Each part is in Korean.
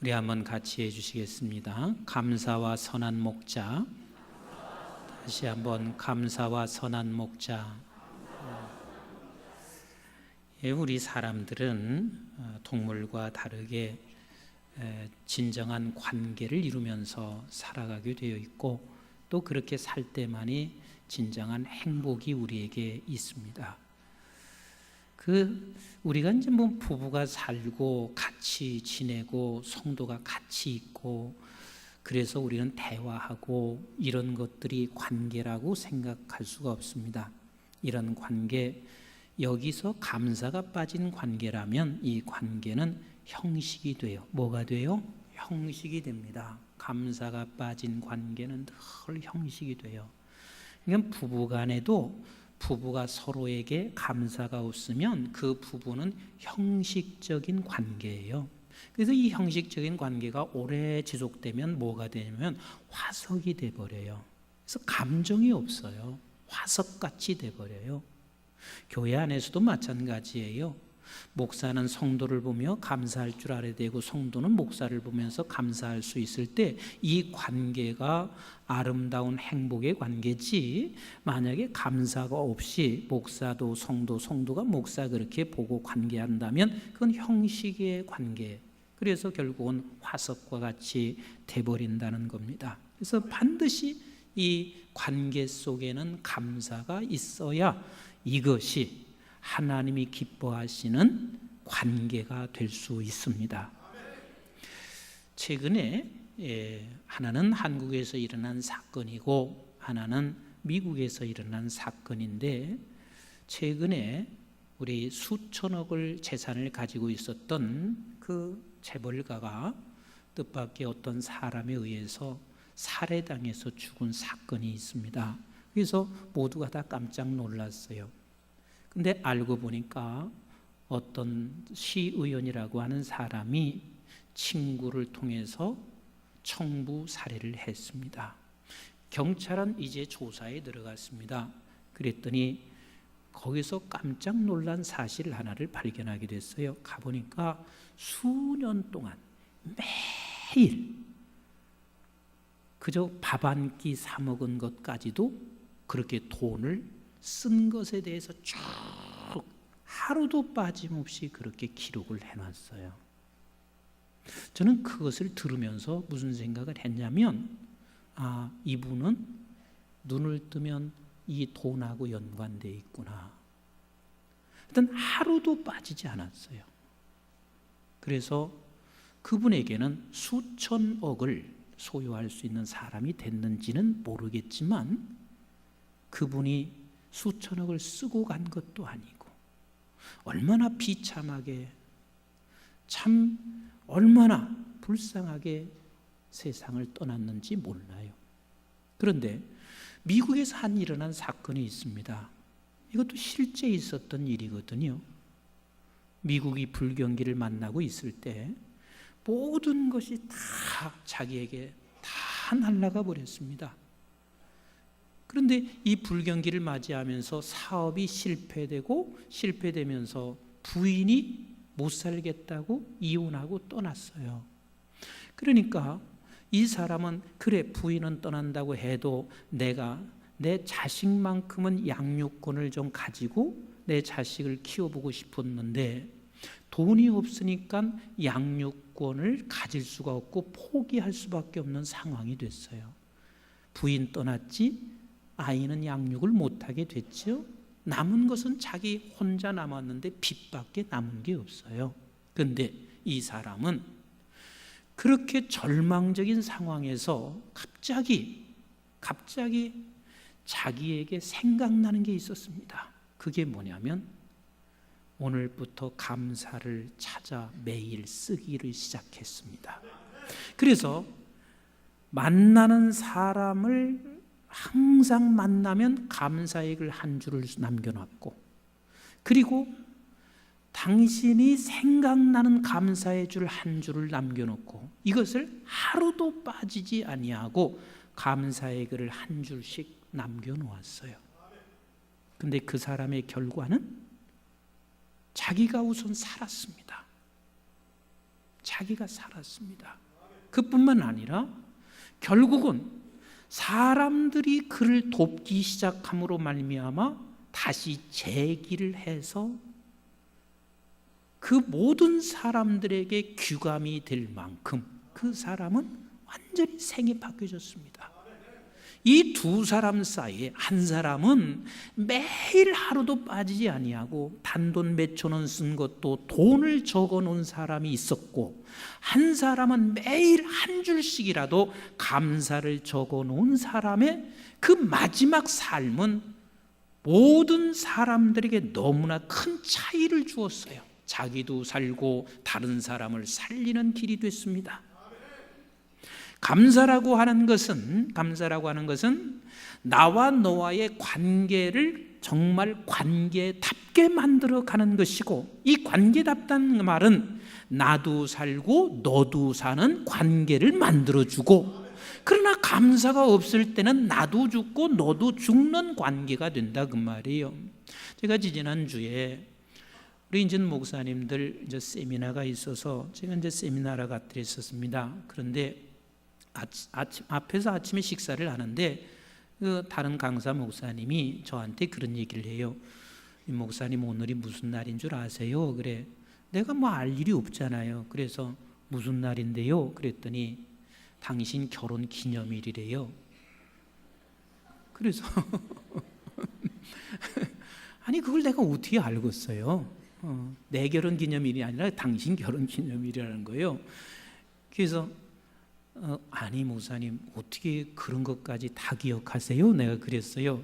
우리 한번 같이 해주시겠습니다. 감사와 선한 목자. 다시 한번 감사와 선한 목자. 우리 사람들은 동물과 다르게 진정한 관계를 이루면서 살아가게 되어 있고, 또 그렇게 살 때만이 진정한 행복이 우리에게 있습니다. 우리가 이제 부부가 살고 같이 지내고 성도가 같이 있고, 그래서 우리는 대화하고 이런 것들이 관계라고 생각할 수가 없습니다. 이런 관계, 여기서 감사가 빠진 관계라면 이 관계는 형식이 돼요. 뭐가 돼요? 형식이 됩니다. 감사가 빠진 관계는 늘 형식이 돼요. 그러니까 부부간에도 부부가 서로에게 감사가 없으면 그 부부는 형식적인 관계예요. 그래서 이 형식적인 관계가 오래 지속되면 뭐가 되냐면 화석이 돼버려요. 그래서 감정이 없어요. 화석같이 돼버려요. 교회 안에서도 마찬가지예요. 목사는 성도를 보며 감사할 줄 알아야 되고, 성도는 목사를 보면서 감사할 수 있을 때 이 관계가 아름다운 행복의 관계지, 만약에 감사가 없이 목사도 성도, 성도가 목사 그렇게 보고 관계한다면 그건 형식의 관계, 그래서 결국은 화석과 같이 돼버린다는 겁니다. 그래서 반드시 이 관계 속에는 감사가 있어야 이것이 하나님이 기뻐하시는 관계가 될 수 있습니다. 최근에 하나는 한국에서 일어난 사건이고 하나는 미국에서 일어난 사건인데, 최근에 우리 수천억을 재산을 가지고 있었던 그 재벌가가 뜻밖의 어떤 사람에 의해서 살해당해서 죽은 사건이 있습니다. 그래서 모두가 다 깜짝 놀랐어요. 근데 알고 보니까 어떤 시의원이라고 하는 사람이 친구를 통해서 청부 살해를 했습니다. 경찰은 이제 조사에 들어갔습니다. 그랬더니 거기서 깜짝 놀란 사실 하나를 발견하게 됐어요. 가보니까 수년 동안 매일 그저 밥 한 끼 사 먹은 것까지도 그렇게 돈을 쓴 것에 대해서 쭉 하루도 빠짐없이 그렇게 기록을 해놨어요. 저는 그것을 들으면서 무슨 생각을 했냐면, 이분은 눈을 뜨면 이 돈하고 연관되어 있구나. 일단 하루도 빠지지 않았어요. 그래서 그분에게는 수천억을 소유할 수 있는 사람이 됐는지는 모르겠지만, 그분이 수천억을 쓰고 간 것도 아니고 얼마나 비참하게, 참 얼마나 불쌍하게 세상을 떠났는지 몰라요. 그런데 미국에서 일어난 사건이 있습니다. 이것도 실제 있었던 일이거든요. 미국이 불경기를 만나고 있을 때 모든 것이 다 자기에게 다 날아가 버렸습니다. 그런데 이 불경기를 맞이하면서 사업이 실패되면서 부인이 못 살겠다고 이혼하고 떠났어요. 그러니까 이 사람은, 그래 부인은 떠난다고 해도 내가 내 자식만큼은 양육권을 좀 가지고 내 자식을 키워보고 싶었는데 돈이 없으니까 양육권을 가질 수가 없고 포기할 수밖에 없는 상황이 됐어요. 부인 떠났지, 아이는 양육을 못하게 됐죠. 남은 것은 자기 혼자 남았는데 빚밖에 남은 게 없어요. 그런데 이 사람은 그렇게 절망적인 상황에서 갑자기 자기에게 생각나는 게 있었습니다. 그게 뭐냐면, 오늘부터 감사를 찾아 매일 쓰기를 시작했습니다. 그래서 만나는 사람을 항상 만나면 감사액을 한 줄을 남겨놨고, 그리고 당신이 생각나는 감사의 줄 한 줄을 남겨놓고, 이것을 하루도 빠지지 아니하고 감사의 글을 한 줄씩 남겨놓았어요. 근데 그 사람의 결과는 자기가 우선 살았습니다. 자기가 살았습니다. 그뿐만 아니라 결국은 사람들이 그를 돕기 시작함으로 말미암아 다시 재기를 해서 그 모든 사람들에게 귀감이 될 만큼 그 사람은 완전히 생이 바뀌어졌습니다. 이 두 사람 사이에 한 사람은 매일 하루도 빠지지 아니하고 단돈 몇천 원 쓴 것도 돈을 적어 놓은 사람이 있었고, 한 사람은 매일 한 줄씩이라도 감사를 적어 놓은 사람의 그 마지막 삶은 모든 사람들에게 너무나 큰 차이를 주었어요. 자기도 살고 다른 사람을 살리는 길이 됐습니다. 감사라고 하는 것은 나와 너와의 관계를 정말 관계답게 만들어 가는 것이고, 이 관계답다는 말은 나도 살고 너도 사는 관계를 만들어주고, 그러나 감사가 없을 때는 나도 죽고 너도 죽는 관계가 된다 그 말이에요. 제가 지난주에 우리 인천 목사님들 이제 세미나가 있어서 제가 이제 세미나를 갖다 있었습니다. 그런데 앞에서 아침에 식사를 하는데 그 다른 강사 목사님이 저한테 그런 얘기를 해요. 이 목사님 오늘이 무슨 날인 줄 아세요? 그래. 내가 뭐 알 일이 없잖아요. 그래서 무슨 날인데요? 그랬더니 당신 결혼 기념일이래요. 그래서 아니 그걸 내가 어떻게 알겠어요? 내 결혼 기념일이 아니라 당신 결혼 기념일이라는 거예요. 그래서 아니 목사님 어떻게 그런 것까지 다 기억하세요? 내가 그랬어요.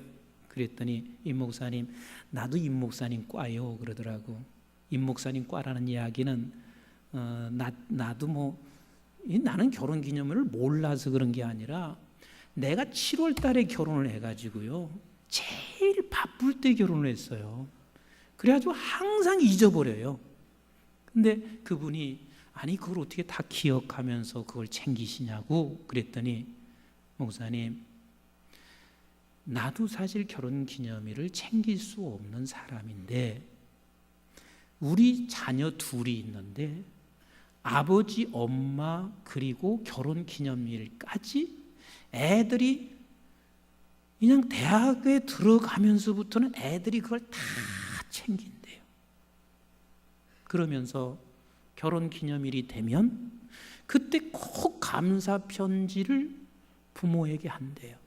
그랬더니 임 목사님 나도 임 목사님 과요 그러더라고. 임 목사님 과라는 이야기는 나도 뭐 나는 결혼 기념일을 몰라서 그런 게 아니라 내가 7월 달에 결혼을 해가지고요 제일 바쁠 때 결혼을 했어요. 그래가지고 항상 잊어버려요. 근데 그분이 아니 그걸 어떻게 다 기억하면서 그걸 챙기시냐고 그랬더니 목사님 나도 사실 결혼 기념일을 챙길 수 없는 사람인데 우리 자녀 둘이 있는데 아버지 엄마 그리고 결혼 기념일까지 애들이 그냥 대학에 들어가면서부터는 애들이 그걸 다 챙긴대요. 그러면서 결혼 기념일이 되면 그때 꼭 감사 편지를 부모에게 한대요.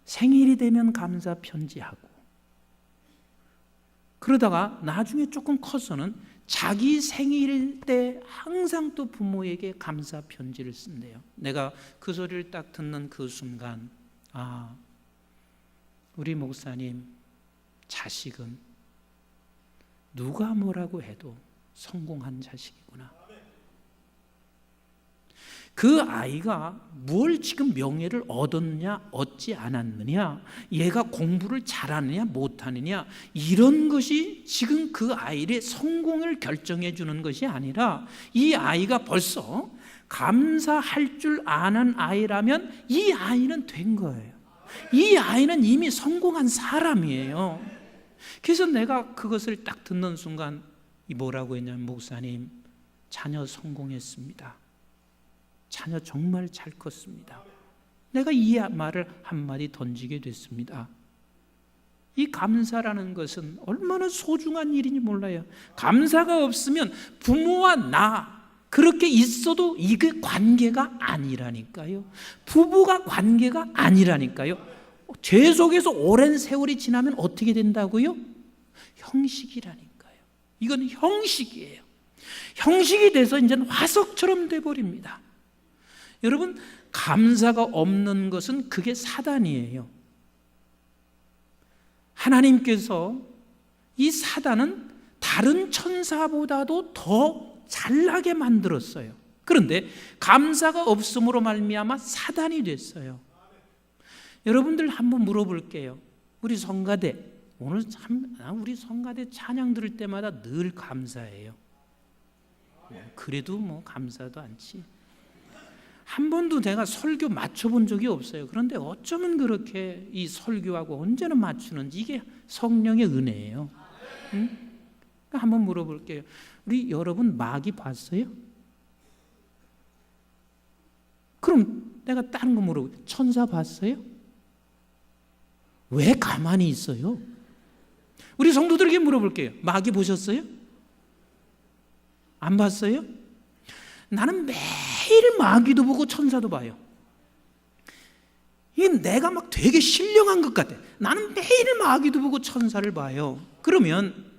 생일이 되면 감사 편지하고, 그러다가 나중에 조금 커서는 자기 생일 때 항상 또 부모에게 감사 편지를 쓴대요. 내가 그 소리를 딱 듣는 그 순간 아, 우리 목사님 자식은 누가 뭐라고 해도 성공한 자식이구나. 그 아이가 뭘 지금 명예를 얻었냐 얻지 않았느냐, 얘가 공부를 잘하느냐 못하느냐, 이런 것이 지금 그 아이의 성공을 결정해 주는 것이 아니라 이 아이가 벌써 감사할 줄 아는 아이라면 이 아이는 된 거예요. 이 아이는 이미 성공한 사람이에요. 그래서 내가 그것을 딱 듣는 순간 뭐라고 했냐면 목사님 자녀 성공했습니다. 자녀 정말 잘 컸습니다. 내가 이 말을 한마디 던지게 됐습니다. 이 감사라는 것은 얼마나 소중한 일인지 몰라요. 감사가 없으면 부모와 나 그렇게 있어도 이게 관계가 아니라니까요. 부부가 관계가 아니라니까요. 죄 속에서 오랜 세월이 지나면 어떻게 된다고요? 형식이라니까요. 이건 형식이에요. 형식이 돼서 이제는 화석처럼 돼버립니다. 여러분, 감사가 없는 것은 그게 사단이에요. 하나님께서 이 사단은 다른 천사보다도 더 잘나게 만들었어요. 그런데 감사가 없음으로 말미암아 사단이 됐어요. 여러분들 한번 물어볼게요. 우리 성가대 오늘 참 우리 성가대 찬양 들을 때마다 늘 감사해요. 그래도 뭐 감사도 않지. 한 번도 내가 설교 맞춰본 적이 없어요. 그런데 어쩌면 그렇게 이 설교하고 언제나 맞추는지 이게 성령의 은혜예요. 응? 한번 물어볼게요. 우리 여러분 마귀 봤어요? 그럼 내가 다른 거 물어볼게요. 천사 봤어요? 왜 가만히 있어요? 우리 성도들에게 물어볼게요. 마귀 보셨어요? 안 봤어요? 나는 매일 마귀도 보고 천사도 봐요. 이게 내가 막 되게 신령한 것 같아. 나는 매일 마귀도 보고 천사를 봐요. 그러면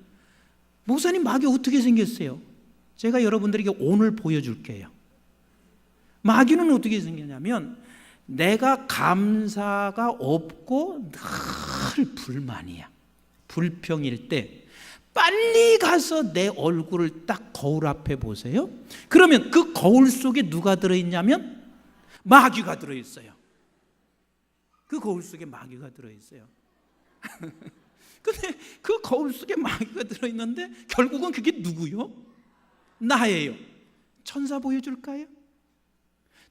목사님, 마귀 어떻게 생겼어요? 제가 여러분들에게 오늘 보여줄게요. 마귀는 어떻게 생겼냐면 내가 감사가 없고 늘 불만이야. 불평일 때 빨리 가서 내 얼굴을 딱 거울 앞에 보세요. 그러면 그 거울 속에 누가 들어있냐면 마귀가 들어있어요. 그 거울 속에 마귀가 들어있어요. 근데 그 거울 속에 마귀가 들어있는데 결국은 그게 누구요? 나예요. 천사 보여줄까요?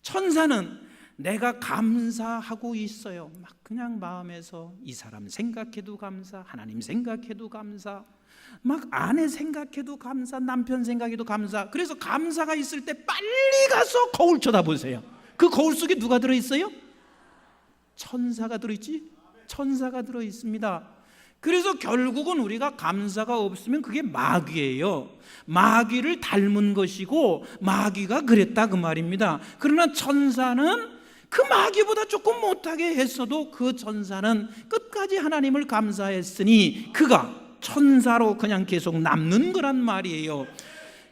천사는 내가 감사하고 있어요. 막 그냥 마음에서 이 사람 생각해도 감사, 하나님 생각해도 감사, 막 아내 생각해도 감사, 남편 생각해도 감사. 그래서 감사가 있을 때 빨리 가서 거울 쳐다보세요. 그 거울 속에 누가 들어있어요? 천사가 들어있지? 천사가 들어있습니다. 그래서 결국은 우리가 감사가 없으면 그게 마귀예요. 마귀를 닮은 것이고 마귀가 그랬다 그 말입니다. 그러나 천사는 그 마귀보다 조금 못하게 했어도 그 천사는 끝까지 하나님을 감사했으니 그가 천사로 그냥 계속 남는 거란 말이에요.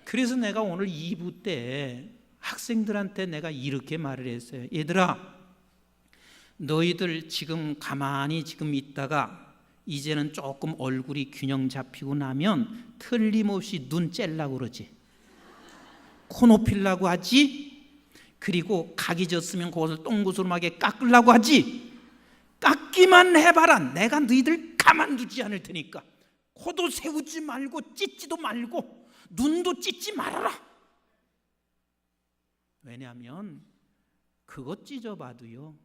그래서 내가 오늘 2부 때 학생들한테 내가 이렇게 말을 했어요. 얘들아, 너희들 지금 가만히 지금 있다가 이제는 조금 얼굴이 균형 잡히고 나면 틀림없이 눈 째려고 그러지, 코 높이려고 하지, 그리고 각이 졌으면 그것을 동구스름하게 깎으려고 하지. 깎기만 해봐라. 내가 너희들 가만두지 않을 테니까. 코도 세우지 말고 찢지도 말고 눈도 찢지 말아라. 왜냐하면 그것 찢어봐도요,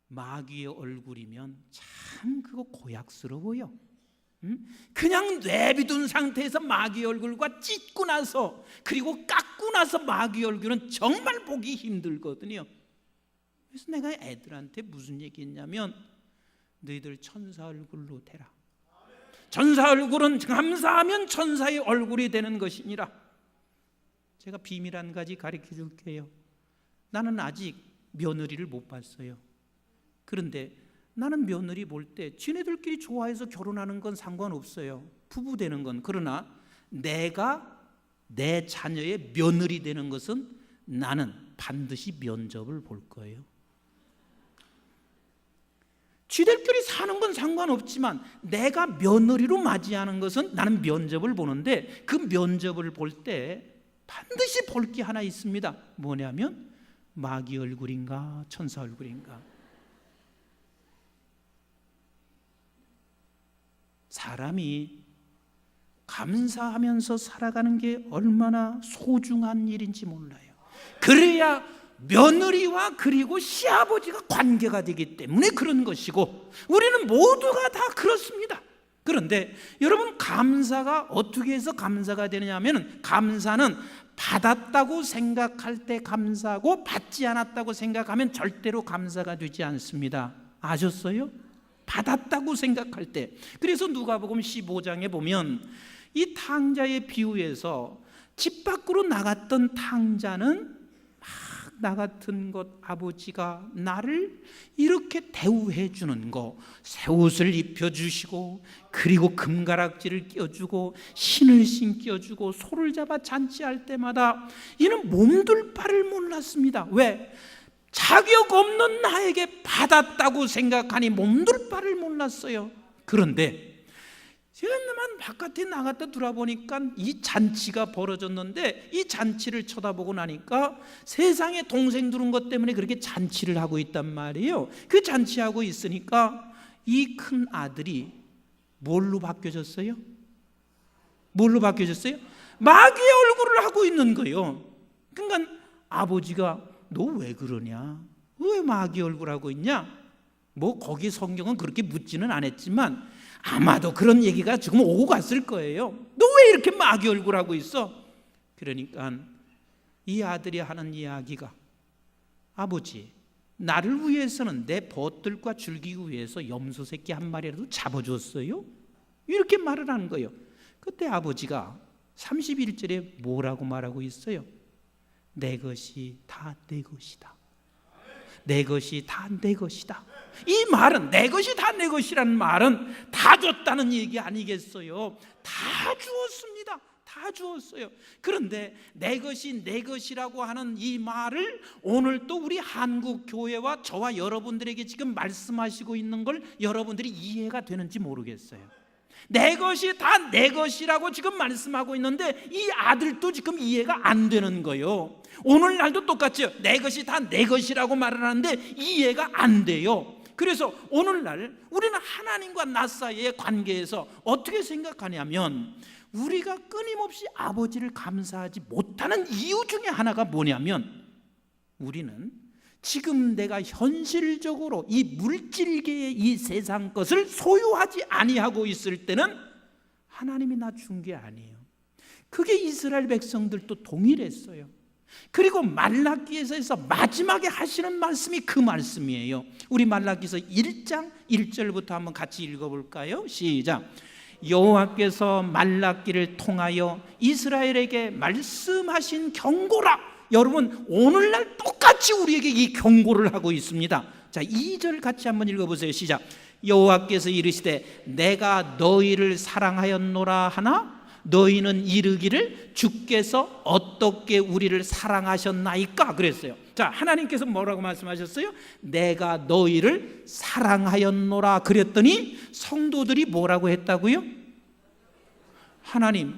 마귀의 얼굴이면 참 그거 고약스러워요. 그냥 내비둔 상태에서 마귀 얼굴과 찢고 나서 그리고 깎고 나서 마귀 얼굴은 정말 보기 힘들거든요. 그래서 내가 애들한테 무슨 얘기했냐면 너희들 천사 얼굴로 대라. 천사 얼굴은 감사하면 천사의 얼굴이 되는 것이니라. 제가 비밀 한 가지 가르쳐 줄게요. 나는 아직 며느리를 못 봤어요. 그런데 나는 며느리 볼 때 지네들끼리 좋아해서 결혼하는 건 상관없어요. 부부 되는 건. 그러나 내가 내 자녀의 며느리 되는 것은 나는 반드시 면접을 볼 거예요. 지들끼리 사는 건 상관없지만 내가 며느리로 맞이하는 것은 나는 면접을 보는데 그 면접을 볼 때 반드시 볼 게 하나 있습니다. 뭐냐면 마귀 얼굴인가 천사 얼굴인가. 사람이 감사하면서 살아가는 게 얼마나 소중한 일인지 몰라요. 그래야 며느리와 그리고 시아버지가 관계가 되기 때문에 그런 것이고 우리는 모두가 다 그렇습니다. 그런데 여러분, 감사가 어떻게 해서 감사가 되느냐 하면 감사는 받았다고 생각할 때 감사하고 받지 않았다고 생각하면 절대로 감사가 되지 않습니다. 아셨어요? 받았다고 생각할 때. 그래서 누가복음 15장에 보면 이 탕자의 비유에서 집 밖으로 나갔던 탕자는 막 나 같은 것 아버지가 나를 이렇게 대우해 주는 거, 새 옷을 입혀주시고 그리고 금가락지를 끼워주고 신을 신겨주고 소를 잡아 잔치할 때마다 이는 몸둘 바를 몰랐습니다. 왜? 자격 없는 나에게 받았다고 생각하니 몸둘 바를 몰랐어요. 그런데 제가만 바깥에 나갔다 돌아보니까 이 잔치가 벌어졌는데 이 잔치를 쳐다보고 나니까 세상에 동생 두는 것 때문에 그렇게 잔치를 하고 있단 말이에요. 그 잔치하고 있으니까 이 큰 아들이 뭘로 바뀌어졌어요? 뭘로 바뀌어졌어요? 마귀의 얼굴을 하고 있는 거예요. 그러니까 아버지가 너 왜 그러냐? 왜 마귀 얼굴 하고 있냐? 뭐 거기 성경은 그렇게 묻지는 않았지만 아마도 그런 얘기가 지금 오고 갔을 거예요. 너 왜 이렇게 마귀 얼굴 하고 있어? 그러니까 이 아들이 하는 이야기가 아버지, 나를 위해서는 내 벗들과 즐기기 위해서 염소 새끼 한 마리라도 잡아줬어요? 이렇게 말을 하는 거예요. 그때 아버지가 31절에 뭐라고 말하고 있어요? 내 것이 다 내 것이다. 내 것이 다 내 것이다. 이 말은, 내 것이 다 내 것이라는 말은 다 줬다는 얘기 아니겠어요? 다 주었습니다. 다 주었어요. 그런데 내 것이 내 것이라고 하는 이 말을 오늘 또 우리 한국 교회와 저와 여러분들에게 지금 말씀하시고 있는 걸 여러분들이 이해가 되는지 모르겠어요. 내 것이 다 내 것이라고 지금 말씀하고 있는데 이 아들도 지금 이해가 안 되는 거예요. 오늘날도 똑같죠. 내 것이 다 내 것이라고 말을 하는데 이해가 안 돼요. 그래서 오늘날 우리는 하나님과 나 사이의 관계에서 어떻게 생각하냐면, 우리가 끊임없이 아버지를 감사하지 못하는 이유 중에 하나가 뭐냐면, 우리는 지금 내가 현실적으로 이 물질계의 이 세상 것을 소유하지 아니하고 있을 때는 하나님이 나 준 게 아니에요. 그게 이스라엘 백성들도 동일했어요. 그리고 말라기에서 마지막에 하시는 말씀이 그 말씀이에요. 우리 말라기서 1장 1절부터 한번 같이 읽어볼까요? 시작. 여호와께서 말라기를 통하여 이스라엘에게 말씀하신 경고라. 여러분, 오늘날 똑같이 우리에게 이 경고를 하고 있습니다. 자, 2절 같이 한번 읽어보세요. 시작. 여호와께서 이르시되 내가 너희를 사랑하였노라 하나 너희는 이르기를 주께서 어떻게 우리를 사랑하셨나이까 그랬어요. 자, 하나님께서 뭐라고 말씀하셨어요? 내가 너희를 사랑하였노라 그랬더니 성도들이 뭐라고 했다고요? 하나님,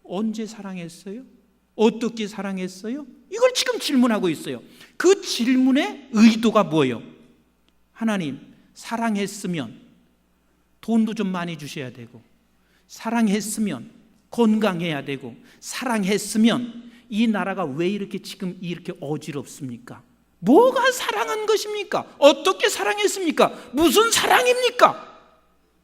언제 사랑했어요? 어떻게 사랑했어요? 이걸 지금 질문하고 있어요. 그 질문의 의도가 뭐예요? 하나님, 사랑했으면 돈도 좀 많이 주셔야 되고, 사랑했으면 건강해야 되고, 사랑했으면 이 나라가 왜 이렇게 지금 이렇게 어지럽습니까? 뭐가 사랑한 것입니까? 어떻게 사랑했습니까? 무슨 사랑입니까?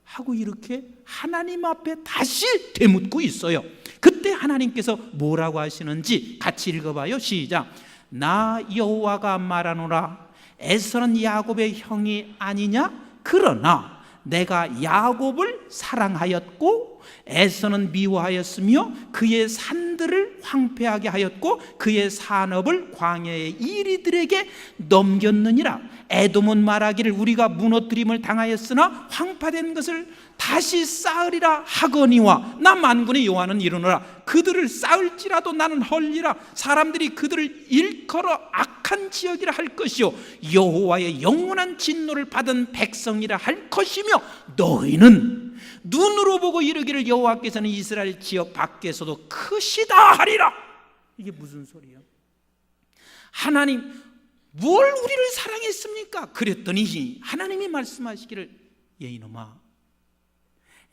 하고 이렇게 하나님 앞에 다시 되묻고 있어요. 그때 하나님께서 뭐라고 하시는지 같이 읽어봐요. 시작. 나 여호와가 말하노라 에서는 야곱의 형이 아니냐? 그러나 내가 야곱을 사랑하였고 에서는 미워하였으며 그의 산들을 황폐하게 하였고 그의 산업을 광야의 이리들에게 넘겼느니라. 에돔은 말하기를 우리가 무너뜨림을 당하였으나 황폐된 것을 다시 쌓으리라 하거니와 나 만군의 여호와는 이르노라. 그들을 쌓을지라도 나는 헐리라. 사람들이 그들을 일컬어 악한 지역이라 할 것이요 여호와의 영원한 진노를 받은 백성이라 할 것이며 너희는 눈으로 보고 이르기를 여호와께서는 이스라엘 지역 밖에서도 크시다 하리라. 이게 무슨 소리예요? 하나님, 뭘 우리를 사랑했습니까? 그랬더니 하나님이 말씀하시기를 야 이놈아,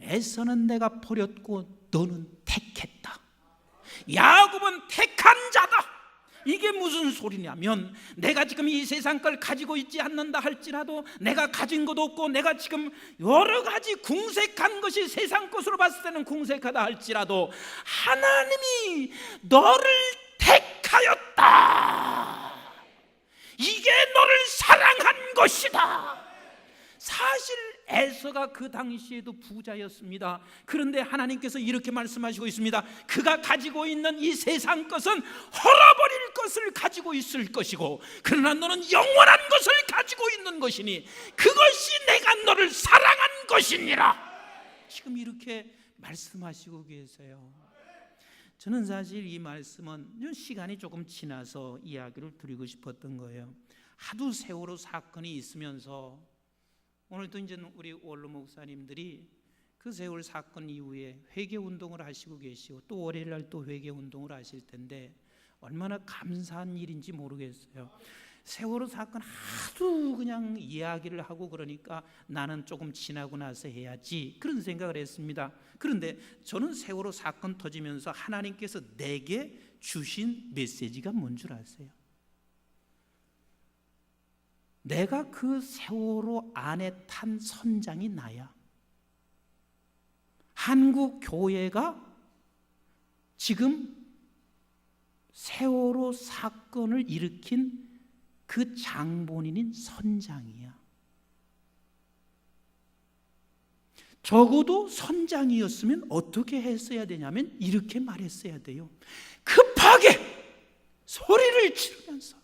에서는 내가 버렸고 너는 택했다. 야곱은 택한 자다. 이게 무슨 소리냐면, 내가 지금 이 세상 걸 가지고 있지 않는다 할지라도, 내가 가진 것도 없고 내가 지금 여러 가지 궁색한 것이 세상 것으로 봤을 때는 궁색하다 할지라도 하나님이 너를 택하였다. 이게 너를 사랑한 것이다. 사실 에서가 그 당시에도 부자였습니다. 그런데 하나님께서 이렇게 말씀하시고 있습니다. 그가 가지고 있는 이 세상 것은 헐어버릴 것을 가지고 있을 것이고, 그러나 너는 영원한 것을 가지고 있는 것이니 그것이 내가 너를 사랑한 것이니라. 지금 이렇게 말씀하시고 계세요. 저는 사실 이 말씀은 시간이 조금 지나서 이야기를 드리고 싶었던 거예요. 하도 세월호 사건이 있으면서 오늘도 이제 우리 원로 목사님들이 그 세월 사건 이후에 회개 운동을 하시고 계시고 또 월요일 날 또 회개 운동을 하실 텐데 얼마나 감사한 일인지 모르겠어요. 세월호 사건 하도 그냥 이야기를 하고 그러니까 나는 조금 지나고 나서 해야지 그런 생각을 했습니다. 그런데 저는 세월호 사건 터지면서 하나님께서 내게 주신 메시지가 뭔 줄 아세요? 내가 그 세월호 안에 탄 선장이 나야. 한국 교회가 지금 세월호 사건을 일으킨 그 장본인인 선장이야. 적어도 선장이었으면 어떻게 했어야 되냐면 이렇게 말했어야 돼요. 급하게 소리를 지르면서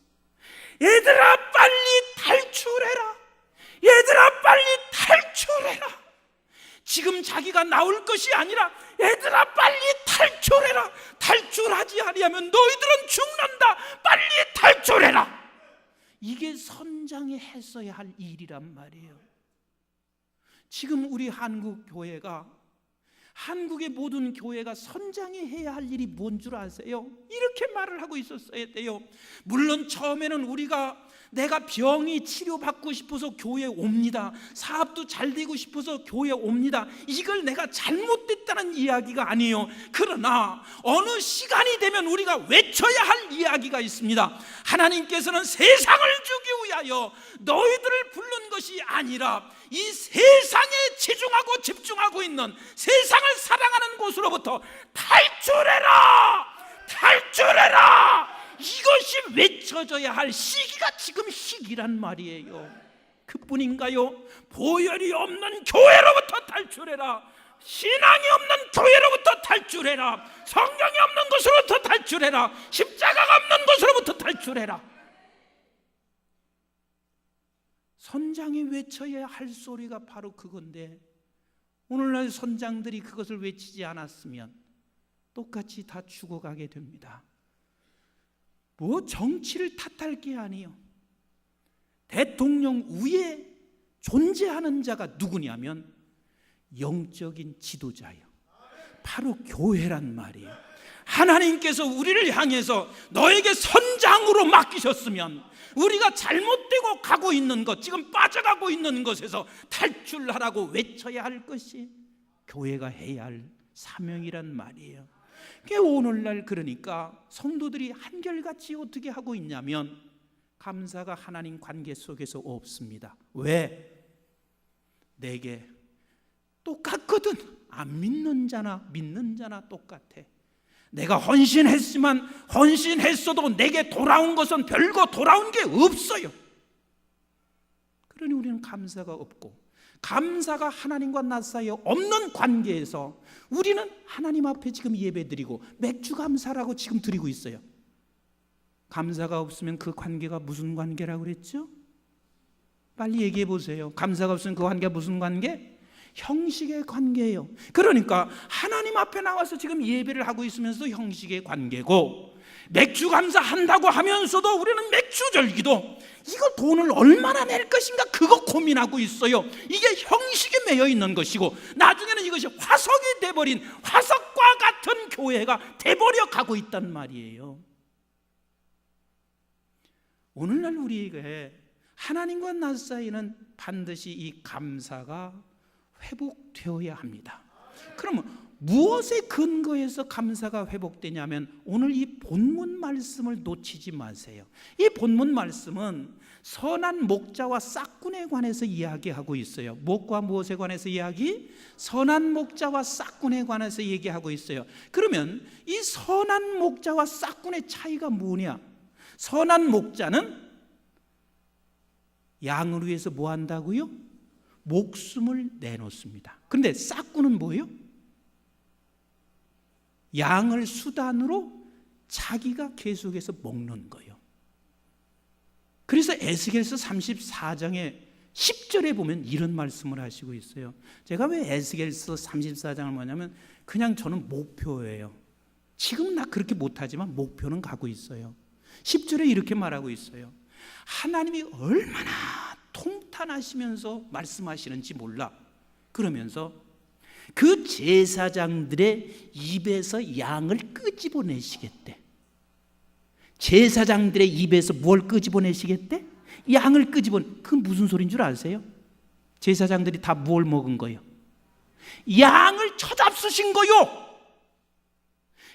얘들아 빨리 탈출해라. 얘들아 빨리 탈출해라. 지금 자기가 나올 것이 아니라 얘들아 빨리 탈출해라. 탈출하지 아니하면 너희들은 죽는다. 빨리 탈출해라. 이게 선장이 했어야 할 일이란 말이에요. 지금 우리 한국 교회가, 한국의 모든 교회가 선장이 해야 할 일이 뭔 줄 아세요? 이렇게 말을 하고 있었어야 돼요. 물론 처음에는 우리가 내가 병이 치료받고 싶어서 교회에 옵니다. 사업도 잘 되고 싶어서 교회에 옵니다. 이걸 내가 잘못됐다는 이야기가 아니에요. 그러나 어느 시간이 되면 우리가 외쳐야 할 이야기가 있습니다. 하나님께서는 세상을 주기 위하여 너희들을 부른 것이 아니라 이 세상에 치중하고 집중하고 있는 세상을 사랑하는 곳으로부터 탈출해라! 탈출해라! 이것이 외쳐져야 할 시기가 지금 시기란 말이에요. 그뿐인가요? 보혈이 없는 교회로부터 탈출해라. 신앙이 없는 교회로부터 탈출해라. 성경이 없는 곳으로부터 탈출해라. 십자가가 없는 곳으로부터 탈출해라. 선장이 외쳐야 할 소리가 바로 그건데, 오늘날 선장들이 그것을 외치지 않았으면 똑같이 다 죽어가게 됩니다. 뭐 정치를 탓할 게 아니에요. 대통령 위에 존재하는 자가 누구냐면 영적인 지도자예요. 바로 교회란 말이에요. 하나님께서 우리를 향해서 너에게 선장으로 맡기셨으면 우리가 잘못되고 가고 있는 것, 지금 빠져가고 있는 것에서 탈출하라고 외쳐야 할 것이 교회가 해야 할 사명이란 말이에요. 오늘날 그러니까 성도들이 한결같이 어떻게 하고 있냐면 감사가 하나님 관계 속에서 없습니다. 왜? 내게 똑같거든. 안 믿는 자나 믿는 자나 똑같아. 내가 헌신했지만 헌신했어도 내게 돌아온 것은 별거 돌아온 게 없어요. 그러니 우리는 감사가 없고, 감사가 하나님과 나 사이에 없는 관계에서 우리는 하나님 앞에 지금 예배드리고 맥주 감사라고 지금 드리고 있어요. 감사가 없으면 그 관계가 무슨 관계라고 그랬죠? 빨리 얘기해 보세요. 감사가 없으면 그 관계가 무슨 관계? 형식의 관계예요. 그러니까 하나님 앞에 나와서 지금 예배를 하고 있으면서도 형식의 관계고, 맥주 감사한다고 하면서도 우리는 맥주 절기도 이거 돈을 얼마나 낼 것인가 그거 고민하고 있어요. 이게 형식에 매여 있는 것이고 나중에는 이것이 화석이 돼버린 화석과 같은 교회가 돼버려 가고 있단 말이에요. 오늘날 우리에게 하나님과 나 사이는 반드시 이 감사가 회복되어야 합니다. 그러면 무엇에 근거해서 감사가 회복되냐면 오늘 이 본문 말씀을 놓치지 마세요. 이 본문 말씀은 선한 목자와 싹군에 관해서 이야기하고 있어요. 무엇과 무엇에 관해서 이야기? 선한 목자와 싹군에 관해서 얘기하고 있어요. 그러면 이 선한 목자와 싹군의 차이가 뭐냐? 선한 목자는 양을 위해서 뭐 한다고요? 목숨을 내놓습니다. 그런데 싹군은 뭐예요? 양을 수단으로 자기가 계속해서 먹는 거예요. 그래서 에스겔서 34장에 10절에 보면 이런 말씀을 하시고 있어요. 제가 왜 에스겔서 34장을 뭐냐면 그냥 저는 목표예요. 지금은 나 그렇게 못하지만 목표는 가고 있어요. 10절에 이렇게 말하고 있어요. 하나님이 얼마나 통탄하시면서 말씀하시는지 몰라. 그러면서 그 제사장들의 입에서 양을 끄집어내시겠대. 제사장들의 입에서 뭘 끄집어내시겠대? 양을 그건 무슨 소리인 줄 아세요? 제사장들이 다 뭘 먹은 거예요? 양을 쳐잡수신 거요.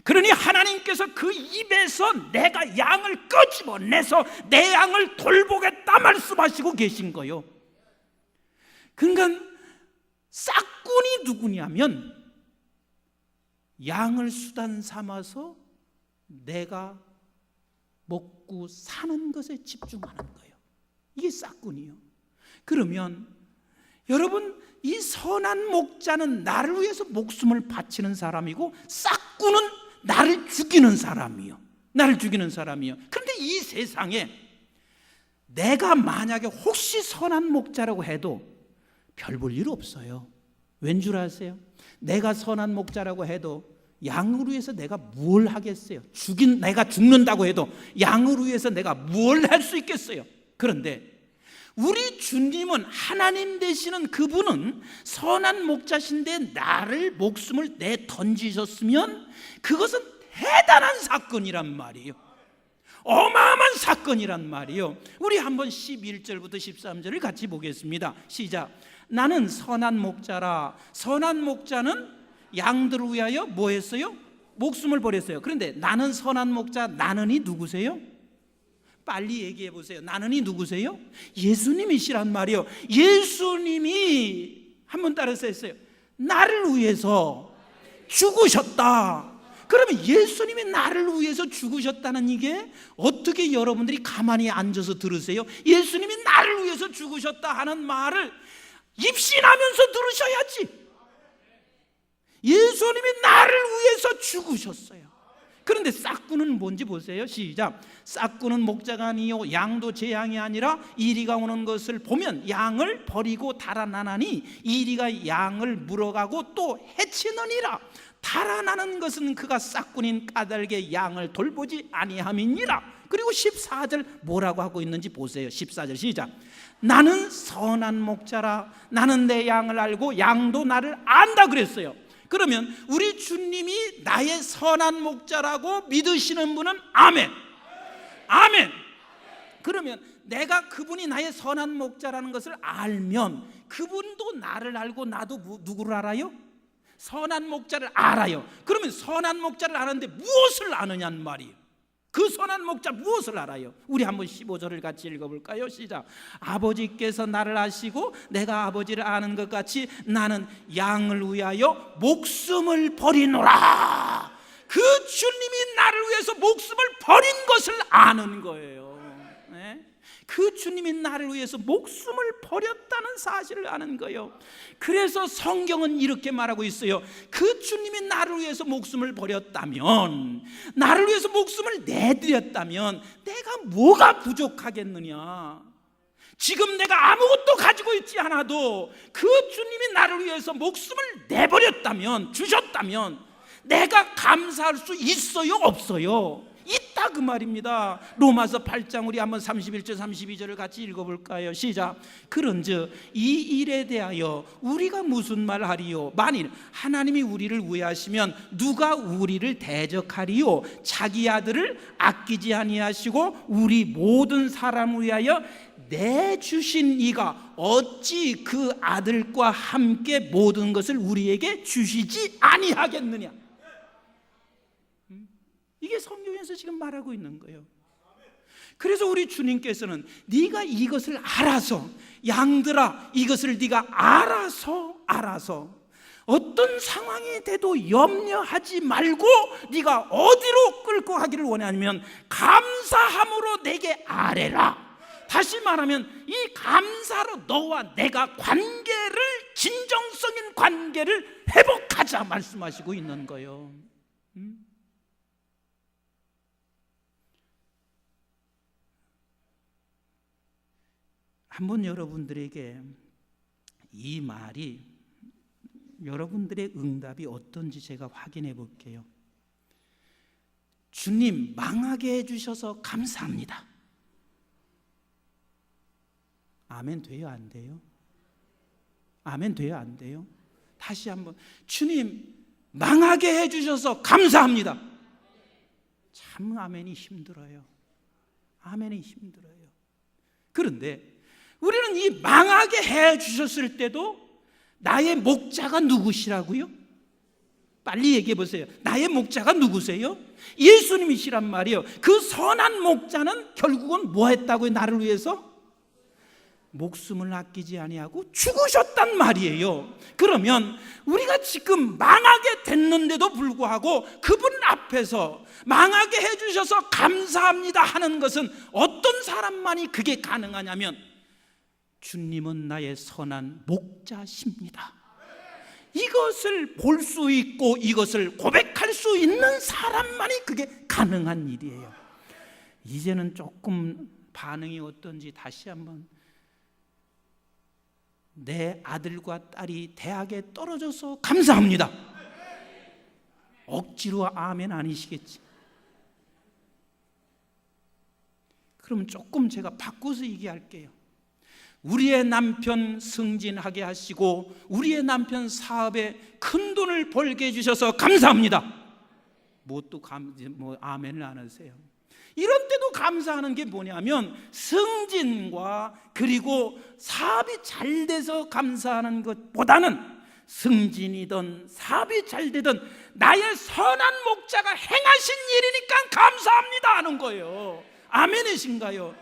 그러니 하나님께서 그 입에서 내가 양을 끄집어내서 내 양을 돌보겠다 말씀하시고 계신 거요. 그러니까 싹군이 누구냐면 양을 수단 삼아서 내가 먹고 먹고 사는 것에 집중하는 거예요. 이게 싹군이요. 그러면 여러분, 이 선한 목자는 나를 위해서 목숨을 바치는 사람이고, 싹군은 나를 죽이는 사람이요. 나를 죽이는 사람이요. 그런데 이 세상에 내가 만약에 혹시 선한 목자라고 해도 별 볼 일 없어요. 왠 줄 아세요? 내가 선한 목자라고 해도 양을 위해서 내가 뭘 하겠어요? 내가 죽는다고 해도 양을 위해서 내가 뭘 할 수 있겠어요? 그런데 우리 주님은, 하나님 되시는 그분은 선한 목자신데 나를 목숨을 내 던지셨으면 그것은 대단한 사건이란 말이에요. 어마어마한 사건이란 말이에요. 우리 한번 11절부터 13절을 같이 보겠습니다. 시작. 나는 선한 목자라. 선한 목자는 양들을 위하여 뭐 했어요? 목숨을 버렸어요. 그런데 나는 선한 목자, 나는이 누구세요? 빨리 얘기해 보세요. 나는이 누구세요? 예수님이시란 말이에요. 예수님이 한번 따라서 했어요. 나를 위해서 죽으셨다. 그러면 예수님이 나를 위해서 죽으셨다는 이게 어떻게 여러분들이 가만히 앉아서 들으세요? 예수님이 나를 위해서 죽으셨다 하는 말을 입신하면서 들으셔야지. 예수님이 나를 위해서 죽으셨어요. 그런데 싹군은 뭔지 보세요. 시작. 싹군은 목자가 아니요 양도 제 양이 아니라 이리가 오는 것을 보면 양을 버리고 달아나나니 이리가 양을 물어가고 또 해치느니라. 달아나는 것은 그가 싹군인 까닭에 양을 돌보지 아니함이니라. 그리고 14절 뭐라고 하고 있는지 보세요. 14절 시작. 나는 선한 목자라. 나는 내 양을 알고 양도 나를 안다 그랬어요. 그러면 우리 주님이 나의 선한 목자라고 믿으시는 분은 아멘. 아멘. 그러면 내가 그분이 나의 선한 목자라는 것을 알면 그분도 나를 알고 나도 누구를 알아요? 선한 목자를 알아요. 그러면 선한 목자를 아는데 무엇을 아느냐는 말이에요. 그 선한 목자 무엇을 알아요? 우리 한번 15절을 같이 읽어볼까요? 시작. 아버지께서 나를 아시고 내가 아버지를 아는 것 같이 나는 양을 위하여 목숨을 버리노라. 그 주님이 나를 위해서 목숨을 버린 것을 아는 거예요. 네? 그 주님이 나를 위해서 목숨을 버렸다는 사실을 아는 거예요. 그래서 성경은 이렇게 말하고 있어요. 그 주님이 나를 위해서 목숨을 버렸다면, 나를 위해서 목숨을 내드렸다면 내가 뭐가 부족하겠느냐. 지금 내가 아무것도 가지고 있지 않아도 그 주님이 나를 위해서 목숨을 내버렸다면, 주셨다면 내가 감사할 수 있어요? 없어요? 있다 그 말입니다. 로마서 8장 우리 한번 31절 32절을 같이 읽어볼까요? 시작. 그런즉 이 일에 대하여 우리가 무슨 말 하리요? 만일 하나님이 우리를 위하시면 누가 우리를 대적하리요? 자기 아들을 아끼지 아니하시고 우리 모든 사람을 위하여 내주신 이가 어찌 그 아들과 함께 모든 것을 우리에게 주시지 아니하겠느냐. 이게 성경에서 지금 말하고 있는 거예요. 그래서 우리 주님께서는 네가 이것을 알아서, 양들아 이것을 네가 알아서 어떤 상황이 돼도 염려하지 말고 네가 어디로 끌고 가기를 원하냐면 감사함으로 내게 아뢰라. 다시 말하면 이 감사로 너와 내가 관계를, 진정성인 관계를 회복하자 말씀하시고 있는 거예요. 한번 여러분들에게 이 말이 여러분들의 응답이 어떤지 제가 확인해 볼게요. 주님 망하게 해주셔서 감사합니다. 아멘 돼요? 안 돼요? 아멘 돼요? 안 돼요? 다시 한번 주님 망하게 해주셔서 감사합니다. 참 아멘이 힘들어요. 아멘이 힘들어요. 그런데 우리는 이 망하게 해주셨을 때도 나의 목자가 누구시라고요? 빨리 얘기해 보세요. 나의 목자가 누구세요? 예수님이시란 말이에요. 그 선한 목자는 결국은 뭐 했다고요? 나를 위해서? 목숨을 아끼지 아니하고 죽으셨단 말이에요. 그러면 우리가 지금 망하게 됐는데도 불구하고 그분 앞에서 망하게 해주셔서 감사합니다 하는 것은 어떤 사람만이 그게 가능하냐면 주님은 나의 선한 목자십니다. 이것을 볼 수 있고 이것을 고백할 수 있는 사람만이 그게 가능한 일이에요. 이제는 조금 반응이 어떤지 다시 한번. 내 아들과 딸이 대학에 떨어져서 감사합니다. 억지로 아멘 아니시겠지? 그럼 조금 제가 바꿔서 얘기할게요. 우리의 남편 승진하게 하시고 우리의 남편 사업에 큰 돈을 벌게 해주셔서 감사합니다. 뭐 아멘을 안 하세요? 이런 때도 감사하는 게 뭐냐면 승진과 그리고 사업이 잘 돼서 감사하는 것보다는 승진이든 사업이 잘 되든 나의 선한 목자가 행하신 일이니까 감사합니다 하는 거예요. 아멘이신가요?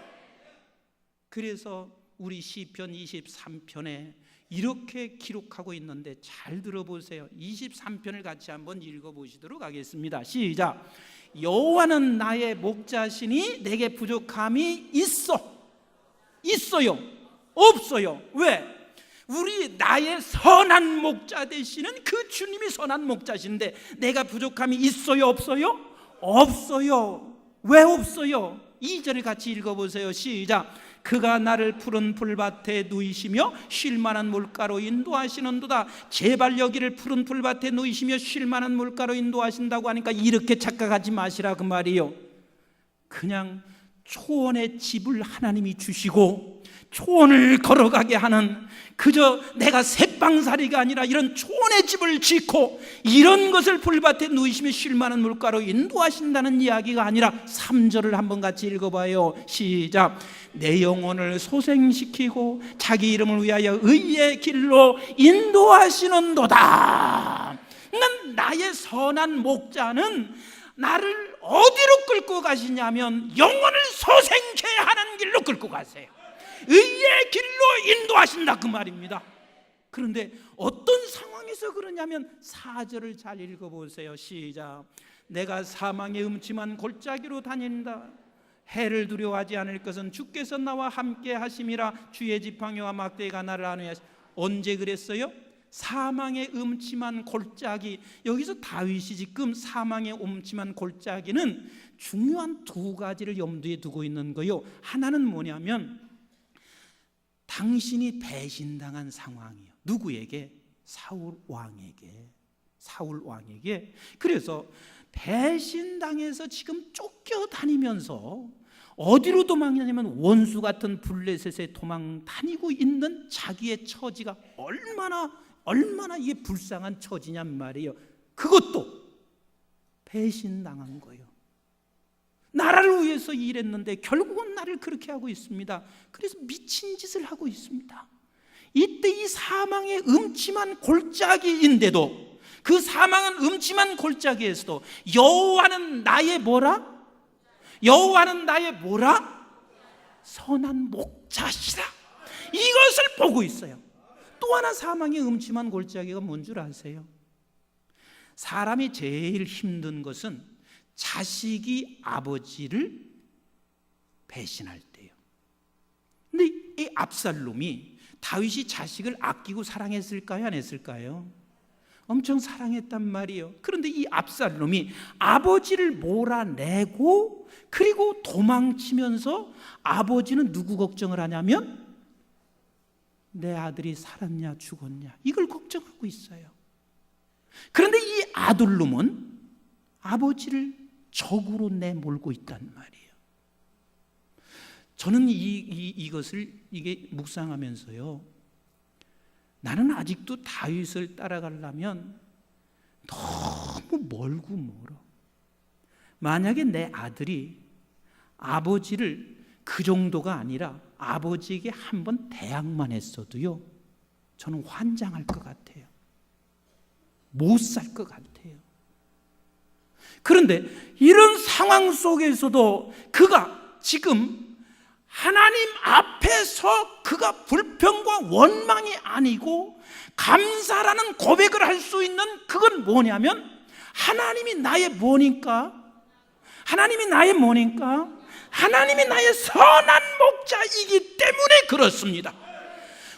그래서 우리 시편 23편에 이렇게 기록하고 있는데 잘 들어보세요. 23편을 같이 한번 읽어보시도록 하겠습니다. 시작. 여호와는 나의 목자시니 내게 부족함이 있어요? 없어요? 왜? 우리 나의 선한 목자 되시는 그 주님이 선한 목자신데 내가 부족함이 있어요? 없어요? 없어요. 왜 없어요? 2절을 같이 읽어보세요. 시작. 그가 나를 푸른 풀밭에 누이시며 쉴만한 물가로 인도하시는도다. 제발 여기를 푸른 풀밭에 누이시며 쉴만한 물가로 인도하신다고 하니까 이렇게 착각하지 마시라 그 말이에요. 그냥 초원의 집을 하나님이 주시고 초원을 걸어가게 하는, 그저 내가 새빵살이가 아니라 이런 초원의 집을 짓고 이런 것을 풀밭에 누이시며 쉴만한 물가로 인도하신다는 이야기가 아니라 3절을 한번 같이 읽어봐요. 시작. 내 영혼을 소생시키고 자기 이름을 위하여 의의 길로 인도하시는도다. 나의 선한 목자는 나를 어디로 끌고 가시냐면 영혼을 소생케 하는 길로 끌고 가세요. 의의 길로 인도하신다 그 말입니다. 그런데 어떤 상황에서 그러냐면 4절을 잘 읽어보세요. 시작. 내가 사망의 음침한 골짜기로 다닌다. 해를 두려워하지 않을 것은 주께서 나와 함께 하심이라. 주의 지팡이와 막대가 나를 안위하시. 언제 그랬어요? 사망의 음침한 골짜기. 여기서 다윗이 지금 사망의 음침한 골짜기는 중요한 두 가지를 염두에 두고 있는 거예요. 하나는 뭐냐면 당신이 배신당한 상황이에요. 누구에게? 사울 왕에게. 그래서 배신당해서 지금 쫓겨다니면서 어디로 도망다니냐면 원수 같은 블레셋에 도망 다니고 있는 자기의 처지가 얼마나 이게 불쌍한 처지냔 말이에요. 그것도 배신당한 거예요. 나라를 위해서 일했는데 결국은 나를 그렇게 하고 있습니다. 그래서 미친 짓을 하고 있습니다. 이때 이 사망의 음침한 골짜기인데도, 그 사망은 음침한 골짜기에서도 여호와는 나의 뭐라? 선한 목자시라. 이것을 보고 있어요. 또 하나 사망의 음침한 골짜기가 뭔 줄 아세요? 사람이 제일 힘든 것은 자식이 아버지를 배신할 때예요. 근데 이 압살롬이 다윗이 자식을 아끼고 사랑했을까요? 안 했을까요? 엄청 사랑했단 말이에요. 그런데 이 압살롬이 아버지를 몰아내고 그리고 도망치면서 아버지는 누구 걱정을 하냐면 내 아들이 살았냐 죽었냐 이걸 걱정하고 있어요. 그런데 이 아둘lum은 아버지를 적으로 내몰고 있단 말이에요. 저는 이것을 묵상하면서요, 나는 아직도 다윗을 따라가려면 너무 멀고 멀어. 만약에 내 아들이 아버지를 그 정도가 아니라 아버지에게 한번 대항만 했어도요, 저는 환장할 것 같아요. 못 살 것 같아요. 그런데 이런 상황 속에서도 그가 지금 하나님 앞에서 그가 불평과 원망이 아니고 감사라는 고백을 할 수 있는 그건 뭐냐면 하나님이 나의 뭐니까? 하나님이 나의 뭐니까? 하나님이 나의 선한 목자이기 때문에 그렇습니다.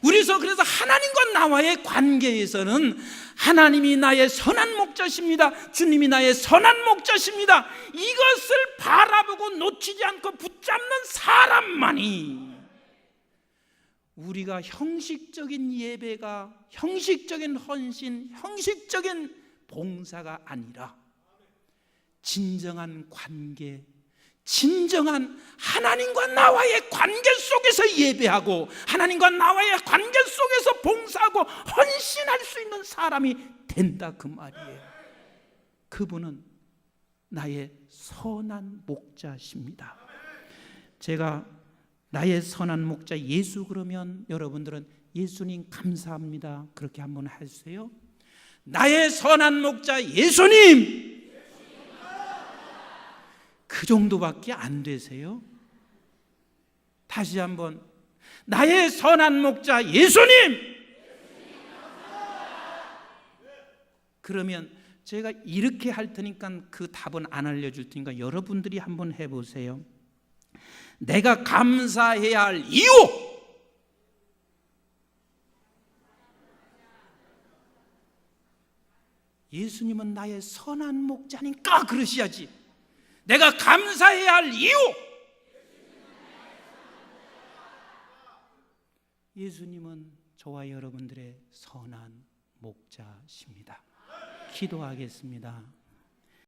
그래서 하나님과 나와의 관계에서는 하나님이 나의 선한 목자십니다. 주님이 나의 선한 목자십니다. 이것을 바라보고 놓치지 않고 붙잡는 사람만이 우리가 형식적인 예배가, 형식적인 헌신, 형식적인 봉사가 아니라 진정한 관계, 진정한 하나님과 나와의 관계 속에서 예배하고 하나님과 나와의 관계 속에서 봉사하고 헌신할 수 있는 사람이 된다 그 말이에요. 그분은 나의 선한 목자십니다. 제가 나의 선한 목자 예수 그러면 여러분들은 예수님 감사합니다 그렇게 한번 하세요. 나의 선한 목자 예수님, 그 정도밖에 안 되세요? 다시 한번, 나의 선한 목자 예수님! 그러면 제가 이렇게 할 테니까 그 답은 안 알려줄 테니까 여러분들이 한번 해보세요. 내가 감사해야 할 이유! 예수님은 나의 선한 목자니까 그러셔야지. 내가 감사해야 할 이유! 예수님은 저와 여러분들의 선한 목자십니다. 기도하겠습니다.